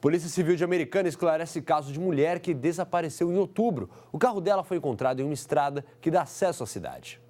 Polícia Civil de Americana esclarece caso de mulher que desapareceu em outubro. O carro dela foi encontrado em uma estrada que dá acesso à cidade.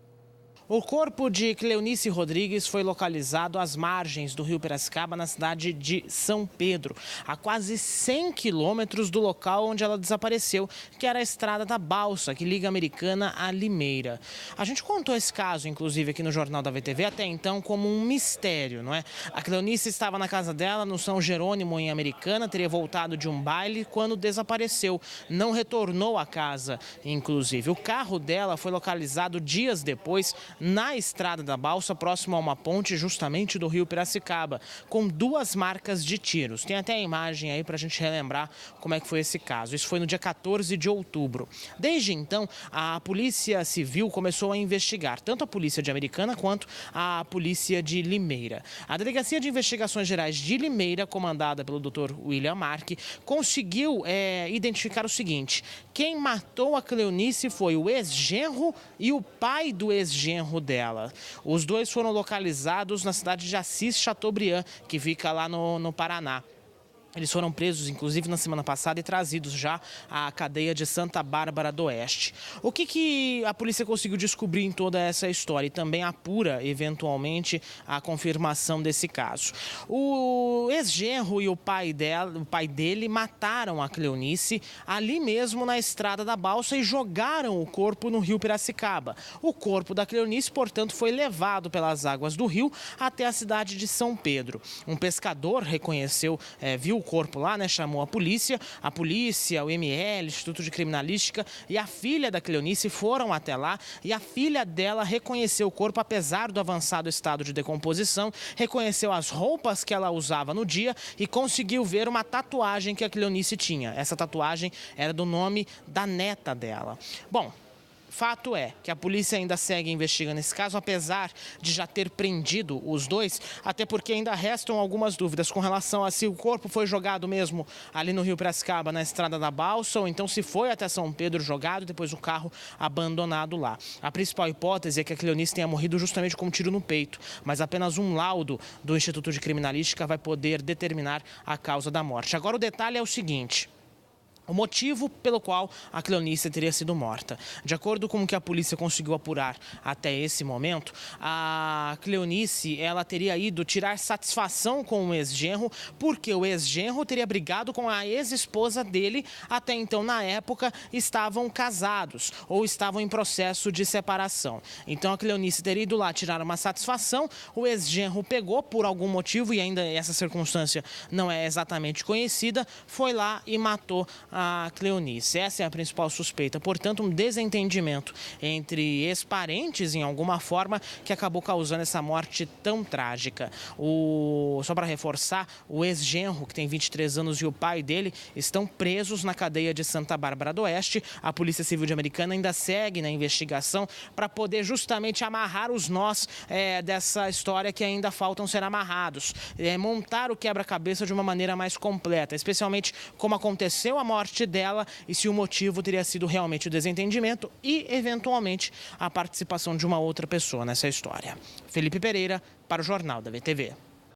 O corpo de Cleonice Rodrigues foi localizado às margens do rio Piracicaba, na cidade de São Pedro, a quase 100 quilômetros do local onde ela desapareceu, que era a Estrada da Balsa, que liga Americana a Limeira. A gente contou esse caso, inclusive, aqui no Jornal da VTV, até então como um mistério, não é? A Cleonice estava na casa dela, no São Jerônimo, em Americana, teria voltado de um baile quando desapareceu. Não retornou à casa, inclusive. O carro dela foi localizado dias depois, na Estrada da Balsa, próximo a uma ponte justamente do rio Piracicaba, com 2 marcas de tiros. Tem até a imagem aí para a gente relembrar como é que foi esse caso. Isso foi no dia 14 de outubro. Desde então, a Polícia Civil começou a investigar, tanto a Polícia de Americana quanto a Polícia de Limeira. A Delegacia de Investigações Gerais de Limeira, comandada pelo Dr. William Marque, conseguiu identificar o seguinte: quem matou a Cleonice foi o ex-genro e o pai do ex-genro dela. Os dois foram localizados na cidade de Assis Chateaubriand, que fica lá no Paraná. Eles foram presos, inclusive, na semana passada e trazidos já à cadeia de Santa Bárbara do Oeste. O que a polícia conseguiu descobrir em toda essa história e também apura, eventualmente, a confirmação desse caso? O ex-genro e o pai dele mataram a Cleonice ali mesmo na Estrada da Balsa e jogaram o corpo no rio Piracicaba. O corpo da Cleonice, portanto, foi levado pelas águas do rio até a cidade de São Pedro. Um pescador reconheceu, viu o corpo lá, chamou a polícia, o ML, Instituto de Criminalística e a filha da Cleonice foram até lá e a filha dela reconheceu o corpo, apesar do avançado estado de decomposição, reconheceu as roupas que ela usava no dia e conseguiu ver uma tatuagem que a Cleonice tinha. Essa tatuagem era do nome da neta dela. Bom, fato é que a polícia ainda segue investigando esse caso, apesar de já ter prendido os dois, até porque ainda restam algumas dúvidas com relação a se o corpo foi jogado mesmo ali no rio Piracicaba, na Estrada da Balsa, ou então se foi até São Pedro jogado e depois o carro abandonado lá. A principal hipótese é que a Cleonice tenha morrido justamente com um tiro no peito, mas apenas um laudo do Instituto de Criminalística vai poder determinar a causa da morte. Agora o detalhe é o seguinte: o motivo pelo qual a Cleonice teria sido morta. De acordo com o que a polícia conseguiu apurar até esse momento, a Cleonice ela teria ido tirar satisfação com o ex-genro, porque o ex-genro teria brigado com a ex-esposa dele. Até então, na época, estavam casados ou estavam em processo de separação. Então a Cleonice teria ido lá tirar uma satisfação, o ex-genro pegou por algum motivo, e ainda essa circunstância não é exatamente conhecida, foi lá e matou a Cleonice. Essa é a principal suspeita. Portanto, um desentendimento entre ex-parentes, em alguma forma, que acabou causando essa morte tão trágica. Só para reforçar, o ex-genro, que tem 23 anos, e o pai dele estão presos na cadeia de Santa Bárbara do Oeste. A Polícia Civil de Americana ainda segue na investigação para poder justamente amarrar os nós dessa história que ainda faltam ser amarrados. Montar o quebra-cabeça de uma maneira mais completa, especialmente como aconteceu a morte dela e se o motivo teria sido realmente o desentendimento e, eventualmente, a participação de uma outra pessoa nessa história. Felipe Pereira, para o Jornal da VTV.